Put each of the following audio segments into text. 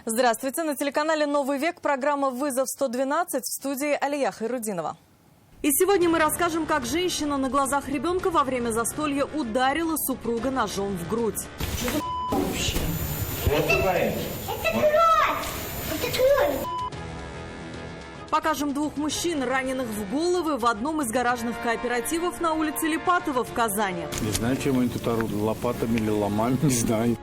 Здравствуйте. На телеканале «Новый век» программа «Вызов 112» в студии Алия Хайрудинова. И сегодня мы расскажем, как женщина на глазах ребенка во время застолья ударила супруга ножом в грудь. Что за вообще? Это кровь! Это кровь! Покажем двух мужчин, раненых в головы в одном из гаражных кооперативов на улице Липатова в Казани. Не знаю, чем они тут орудуют, лопатами или ломами, не знаю.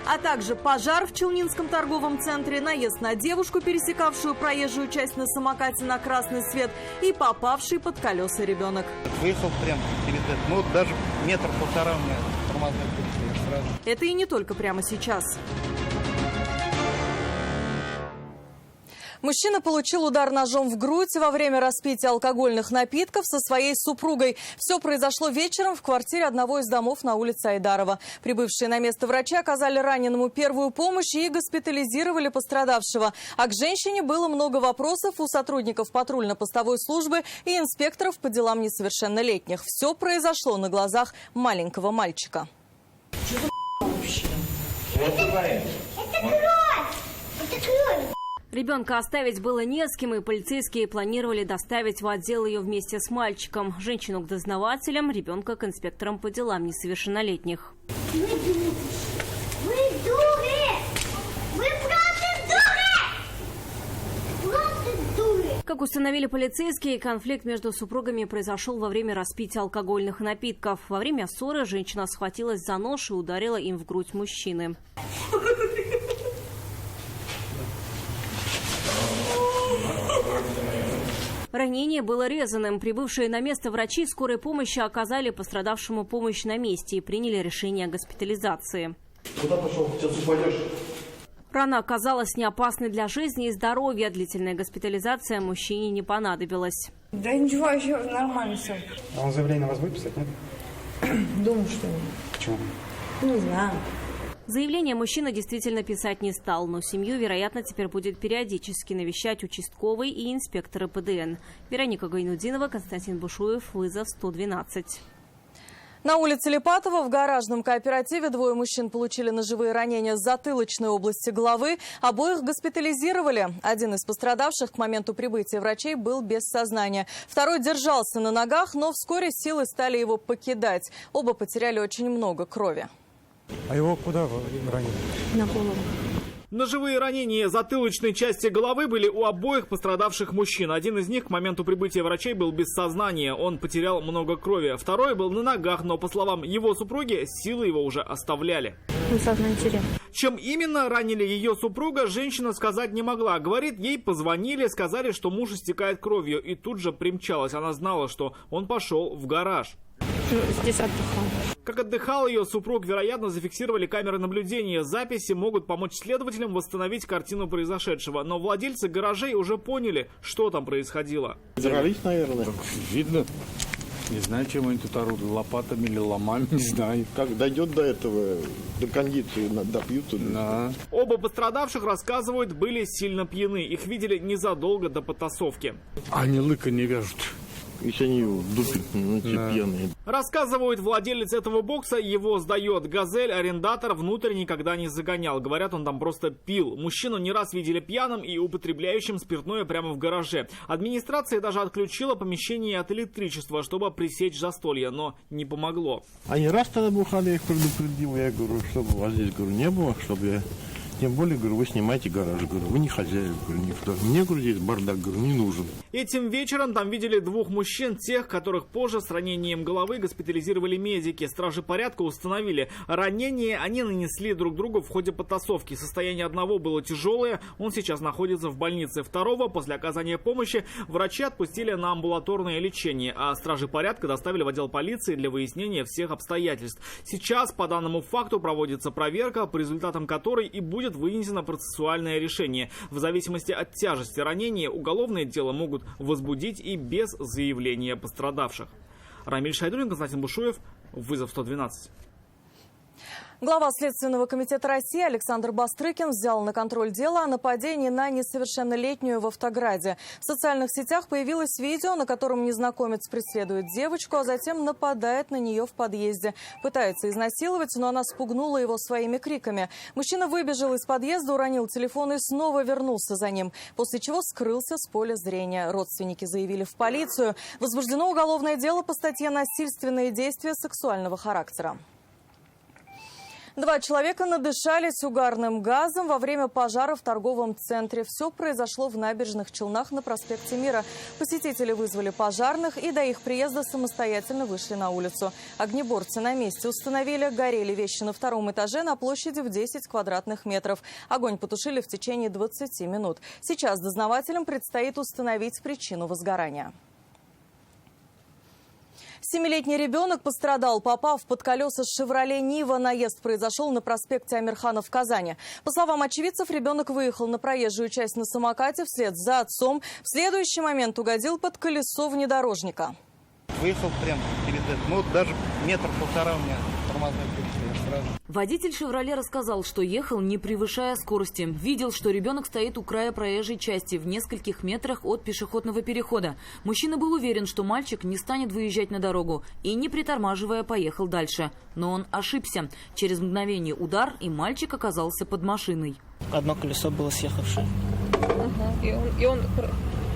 А также пожар в Челнинском торговом центре, наезд на девушку, пересекавшую проезжую часть на самокате на красный свет, и попавший под колеса ребенок. Выехал прямо перед этим, ну даже метр-полтора у меня тормозной путь сразу. Это и не только прямо сейчас. Мужчина получил удар ножом в грудь во время распития алкогольных напитков со своей супругой. Все произошло вечером в квартире одного из домов на улице Айдарова. Прибывшие на место врачи оказали раненому первую помощь и госпитализировали пострадавшего. А к женщине было много вопросов у сотрудников патрульно-постовой службы и инспекторов по делам несовершеннолетних. Все произошло на глазах маленького мальчика. Что за вообще? Это кровь! Это кровь! Ребенка оставить было не с кем, и полицейские планировали доставить в отдел ее вместе с мальчиком. Женщину к дознавателям, ребенка к инспекторам по делам несовершеннолетних. Вы дуры! Вы просто дуры! Просто дуры! Как установили полицейские, конфликт между супругами произошел во время распития алкогольных напитков. Во время ссоры женщина схватилась за нож и ударила им в грудь мужчины. Ранение было резаным. Прибывшие на место врачи скорой помощи оказали пострадавшему помощь на месте и приняли решение о госпитализации. Куда пошел? Сейчас упадешь. Рана оказалась неопасной для жизни и здоровья. Длительная госпитализация мужчине не понадобилась. Да ничего, вообще нормально все. А он заявление на вас будет писать, нет? Думаю, что нет. Почему? Не знаю. Заявление мужчина действительно писать не стал, но семью, вероятно, теперь будет периодически навещать участковый и инспекторы ПДН. Вероника Гайнудинова, Константин Бушуев, «Вызов 112». На улице Липатова в гаражном кооперативе двое мужчин получили ножевые ранения с затылочной области головы. Обоих госпитализировали. Один из пострадавших к моменту прибытия врачей был без сознания. Второй держался на ногах, но вскоре силы стали его покидать. Оба потеряли очень много крови. А его куда ранили? На голову. Ножевые ранения затылочной части головы были у обоих пострадавших мужчин. Один из них к моменту прибытия врачей был без сознания. Он потерял много крови. Второй был на ногах, но, по словам его супруги, силы его уже оставляли. Сознание терял. Чем именно ранили ее супруга, женщина сказать не могла. Говорит, ей позвонили, сказали, что муж истекает кровью. И тут же примчалась. Она знала, что он пошел в гараж. Здесь отдыхал. Как отдыхал ее супруг, вероятно, зафиксировали камеры наблюдения. Записи могут помочь следователям восстановить картину произошедшего. Но владельцы гаражей уже поняли, что там происходило. Дрались, наверное. Видно. Не знаю, чем они тут орудуют, лопатами или ломами, не знаю. Как дойдет до этого, до кондиции, допьют. Да. Оба пострадавших, рассказывают, были сильно пьяны. Их видели незадолго до потасовки. Они лыка не вяжут. Если они дупят, ну, те пьяные. Рассказывает владелец этого бокса, его сдает «Газель», арендатор внутрь никогда не загонял. Говорят, он там просто пил. Мужчину не раз видели пьяным и употребляющим спиртное прямо в гараже. Администрация даже отключила помещение от электричества, чтобы пресечь застолье, но не помогло. Они раз тогда бухали, я их предупредил, я говорю, чтобы у вас здесь, говорю, не было, чтобы я... Тем более, говорю, вы снимаете гараж, говорю, вы не хозяин, говорю, никто. Мне, говорю, здесь бардак, говорю, не нужен. Этим вечером там видели двух мужчин, тех, которых позже с ранением головы госпитализировали медики. Стражи порядка установили, ранения они нанесли друг другу в ходе потасовки. Состояние одного было тяжелое, он сейчас находится в больнице. Второго, после оказания помощи, врачи отпустили на амбулаторное лечение, а стражи порядка доставили в отдел полиции для выяснения всех обстоятельств. Сейчас по данному факту проводится проверка, по результатам которой и будет вынесено процессуальное решение. В зависимости от тяжести ранения уголовное дело могут возбудить и без заявления пострадавших. Рамиль Шайдуллин, Константин Бушуев, «Вызов 112». Глава Следственного комитета России Александр Бастрыкин взял на контроль дело о нападении на несовершеннолетнюю в Автограде. В социальных сетях появилось видео, на котором незнакомец преследует девочку, а затем нападает на нее в подъезде. Пытается изнасиловать, но она спугнула его своими криками. Мужчина выбежал из подъезда, уронил телефон и снова вернулся за ним, после чего скрылся с поля зрения. Родственники заявили в полицию. Возбуждено уголовное дело по статье «Насильственные действия сексуального характера». 2 человека надышались угарным газом во время пожара в торговом центре. Все произошло в Набережных Челнах на проспекте Мира. Посетители вызвали пожарных и до их приезда самостоятельно вышли на улицу. Огнеборцы на месте установили, горели вещи на 2-м этаже на площади в 10 квадратных метров. Огонь потушили в течение 20 минут. Сейчас дознавателям предстоит установить причину возгорания. 7-летний ребенок пострадал, попав под колеса «Шевроле Нива». Наезд произошел на проспекте Амирхана в Казани. По словам очевидцев, ребенок выехал на проезжую часть на самокате вслед за отцом. В следующий момент угодил под колесо внедорожника. Выехал прямо перед этим. Даже 1,5 метра у меня тормозной путь сразу. Водитель «Шевроле» рассказал, что ехал, не превышая скорости. Видел, что ребенок стоит у края проезжей части в нескольких метрах от пешеходного перехода. Мужчина был уверен, что мальчик не станет выезжать на дорогу и, не притормаживая, поехал дальше. Но он ошибся. Через мгновение удар, и мальчик оказался под машиной. Одно колесо было съехавшее.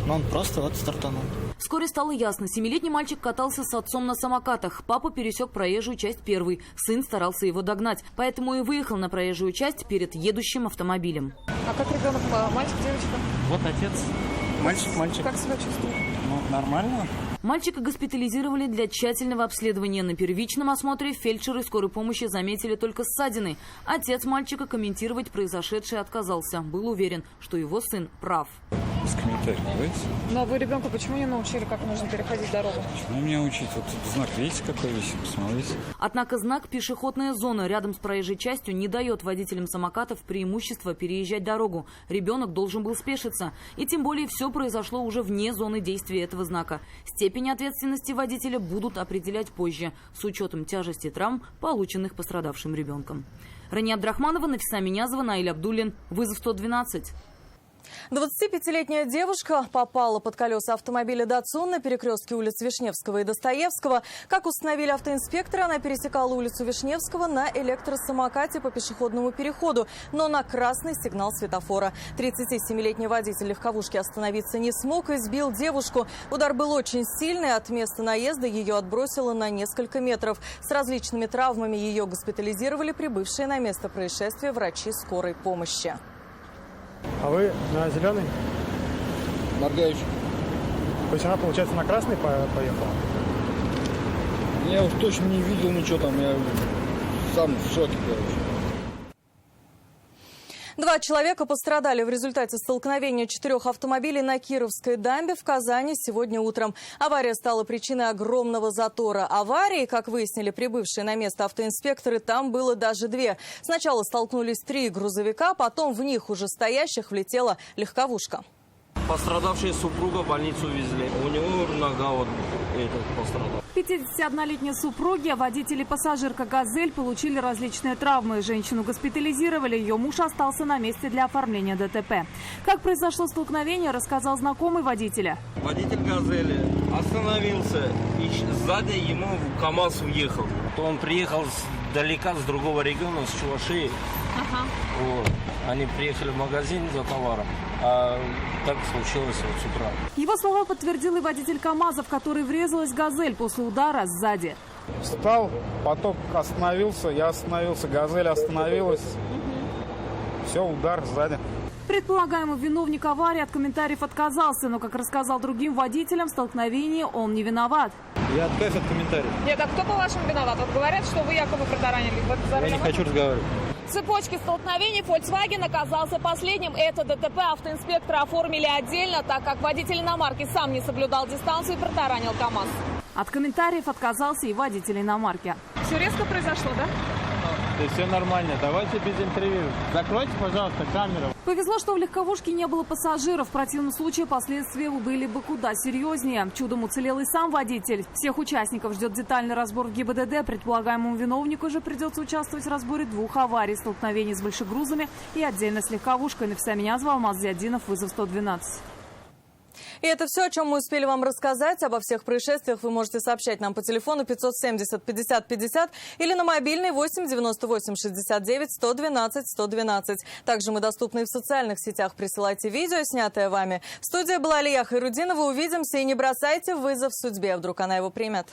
Но он просто стартанул. Вскоре стало ясно. 7-летний мальчик катался с отцом на самокатах. Папа пересек проезжую часть первый. Сын старался его догнать. Поэтому и выехал на проезжую часть перед едущим автомобилем. А как ребенок? Мальчик, девочка? Вот отец. Мальчик. Как себя чувствует? Нормально. Мальчика госпитализировали для тщательного обследования. На первичном осмотре фельдшеры скорой помощи заметили только ссадины. Отец мальчика комментировать произошедшее отказался. Был уверен, что его сын прав. Без комментариев, давайте. Но вы ребенка почему не научили, как нужно переходить дорогу? Почему меня учить? Вот тут знак, видите, какой висит? Посмотрите. Однако знак «Пешеходная зона» рядом с проезжей частью не дает водителям самокатов преимущества переезжать дорогу. Ребенок должен был спешиться. И тем более все произошло уже вне зоны действия этого знака. Степень ответственности водителя будут определять позже, с учетом тяжести травм, полученных пострадавшим ребенком. Рания Абдрахманова, Нафиса Минязова, Наиль Абдуллин. Вызов 112. 25-летняя девушка попала под колеса автомобиля «Датсун» на перекрестке улиц Вишневского и Достоевского. Как установили автоинспекторы, она пересекала улицу Вишневского на электросамокате по пешеходному переходу, но на красный сигнал светофора. 37-летний водитель легковушки остановиться не смог и сбил девушку. Удар был очень сильный, от места наезда ее отбросило на несколько метров. С различными травмами ее госпитализировали прибывшие на место происшествия врачи скорой помощи. А вы на зеленый? Моргающий. То есть она, получается, на красный поехала? Я уж точно не видел ничего там, я сам в шоке, короче. 2 человека пострадали в результате столкновения 4 автомобилей на Кировской дамбе в Казани сегодня утром. Авария стала причиной огромного затора. Аварии, как выяснили прибывшие на место автоинспекторы, там было даже 2. Сначала столкнулись 3 грузовика, потом в них уже стоящих влетела легковушка. Пострадавшая супруга в больницу увезли. У него нога пострадала. 51-летней супруги, водитель и пассажирка «Газель» получили различные травмы. Женщину госпитализировали, ее муж остался на месте для оформления ДТП. Как произошло столкновение, рассказал знакомый водителя. Водитель «Газели» остановился, и сзади ему КамАЗ уехал. Он приехал далека, с другого региона, с Чувашии. Вот. Они приехали в магазин за товаром. А так случилось вот с утра. Его слова подтвердил и водитель КамАЗа, в который врезалась «Газель» после удара сзади. Встал, поток остановился, я остановился, «Газель» остановилась. Все, удар сзади. Предполагаемый виновник аварии от комментариев отказался, но, как рассказал другим водителям, в столкновении он не виноват. Я откажусь от комментариев. Нет, а кто по-вашему виноват? Вот говорят, что вы якобы протаранили. Я не хочу разговаривать. В цепочке столкновений Volkswagen оказался последним. Это ДТП автоинспекторы оформили отдельно, так как водитель иномарки сам не соблюдал дистанцию и протаранил КамАЗ. От комментариев отказался и водитель иномарки. Все резко произошло, да? работает, все нормально. Давайте без интервью. Закройте, пожалуйста, камеру. Повезло, что в легковушке не было пассажиров. В противном случае последствия были бы куда серьезнее. Чудом уцелел и сам водитель. Всех участников ждет детальный разбор в ГИБДД. Предполагаемому виновнику же придется участвовать в разборе 2 аварий: столкновений с большегрузами и отдельно с легковушкой. Написал меня, Алмаз Зиадинов, вызов 112. И это все, о чем мы успели вам рассказать. Обо всех происшествиях вы можете сообщать нам по телефону 570 50 50 или на мобильный 8 98 69 112 112. Также мы доступны и в социальных сетях. Присылайте видео, снятое вами. В студии была Алия Хайрудинова. Увидимся и не бросайте вызов судьбе. Вдруг она его примет.